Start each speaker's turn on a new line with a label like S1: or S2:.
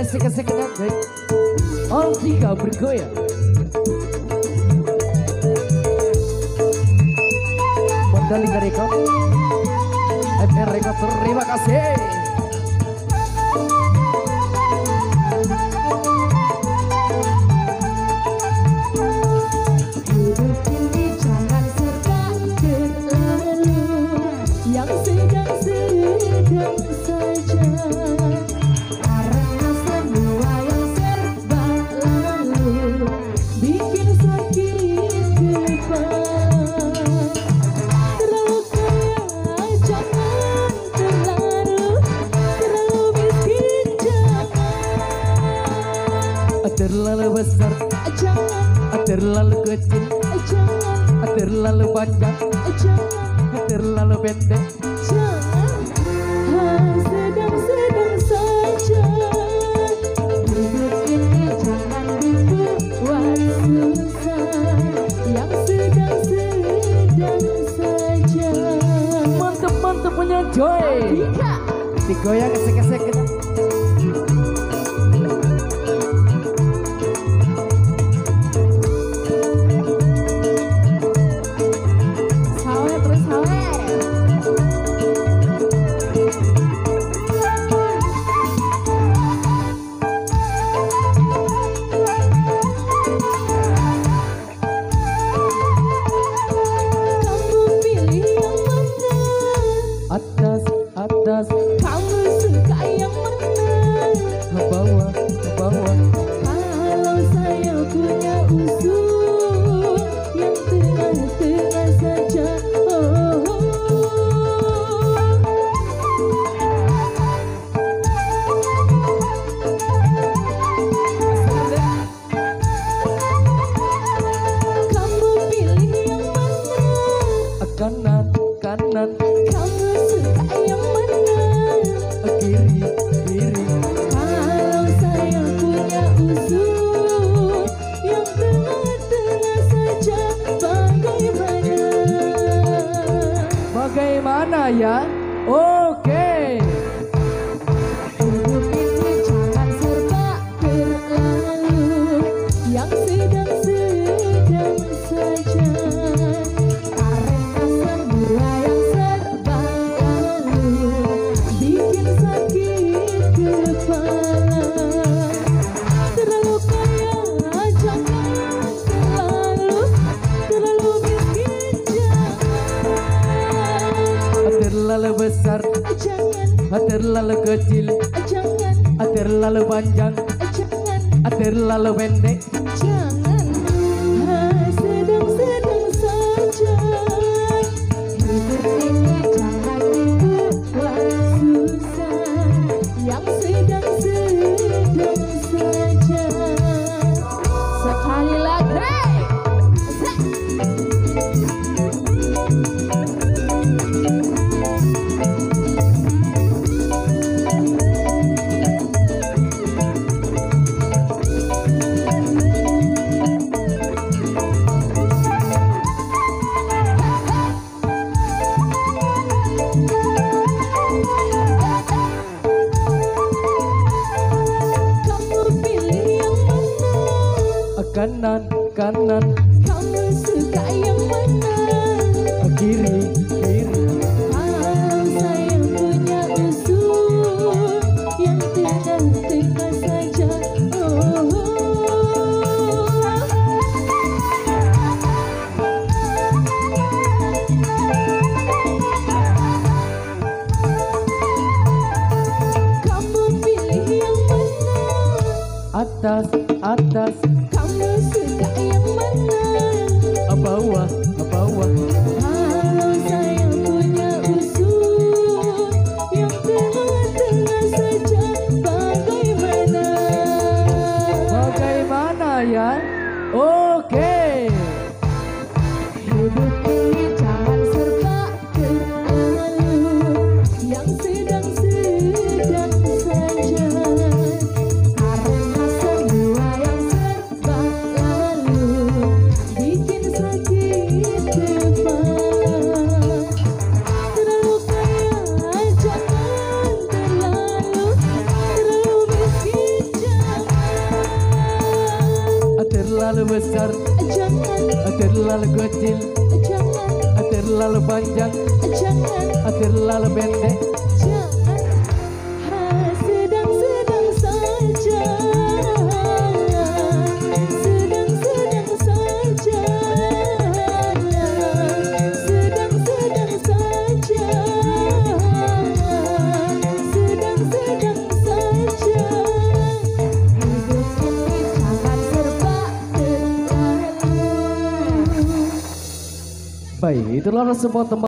S1: kesek-kesek nanti all tiga bergoyang. Mandalika Record, FR Record, terima kasih. Terlalu besar, terlalu kecil, terlalu panjang, terlalu pendek.
S2: Sedang-sedang saja. Hidup ini jangan dibuat susah. Yang sedang-sedang saja.
S1: Mantap-mantap punya Joy. Digoyang kesek-kesek kita. Atas,
S2: kamu suka yang mana?
S1: bawah.
S2: Kalau saya punya usul yang tengah-tengah saja. Kamu pilih yang mana?
S1: Kanan.
S2: Kamu suka yang mana?
S1: Kiri.
S2: Kalau saya punya usul yang tengah-tengah saja,
S1: Bagaimana ya? Oke.
S2: Hidup ini jangan serba berlalu, yang sedang-sedang saja. Karena semua yang serba lalu bikin sakit kepala. Terlalu kaya jangan, terlalu miskin jangan.
S1: Terlalu besar,
S2: Jangan,
S1: terlalu kecil,
S2: jangan,
S1: terlalu panjang,
S2: jangan,
S1: terlalu pendek.
S2: jangan. Sedang-sedang saja. Hidup ini jangan dibuat susah. Yang sedang-sedang saja. Sekali lagi.
S1: Kanan.
S2: Kamu suka yang mana?
S1: Kiri.
S2: Kalau saya punya usul yang tengah-tengah saja. Kamu pilih yang mana?
S1: Atas.
S2: Kamu suka yang mana?
S1: Bawah.
S2: Kalau saya punya usul yang tengah-tengah saja,
S1: Bagaimana ya? Oke.
S2: Hidup ini jangan serba berlalu, yang sedang-sedang saja. Karena semua yang serba lalu bikin sakit kepala. Terlalu kaya jangan, terlalu miskin
S1: terlalu besar,
S2: jangan,
S1: terlalu kecil,
S2: jangan,
S1: terlalu panjang,
S2: jangan,
S1: terlalu pendek.
S2: jangan. Sedang-sedang saja, sedang-sedang saja, sedang-sedang saja, sedang-sedang saja. Hidup ini jangan serba terlalu.
S1: Baik, itulah semua teman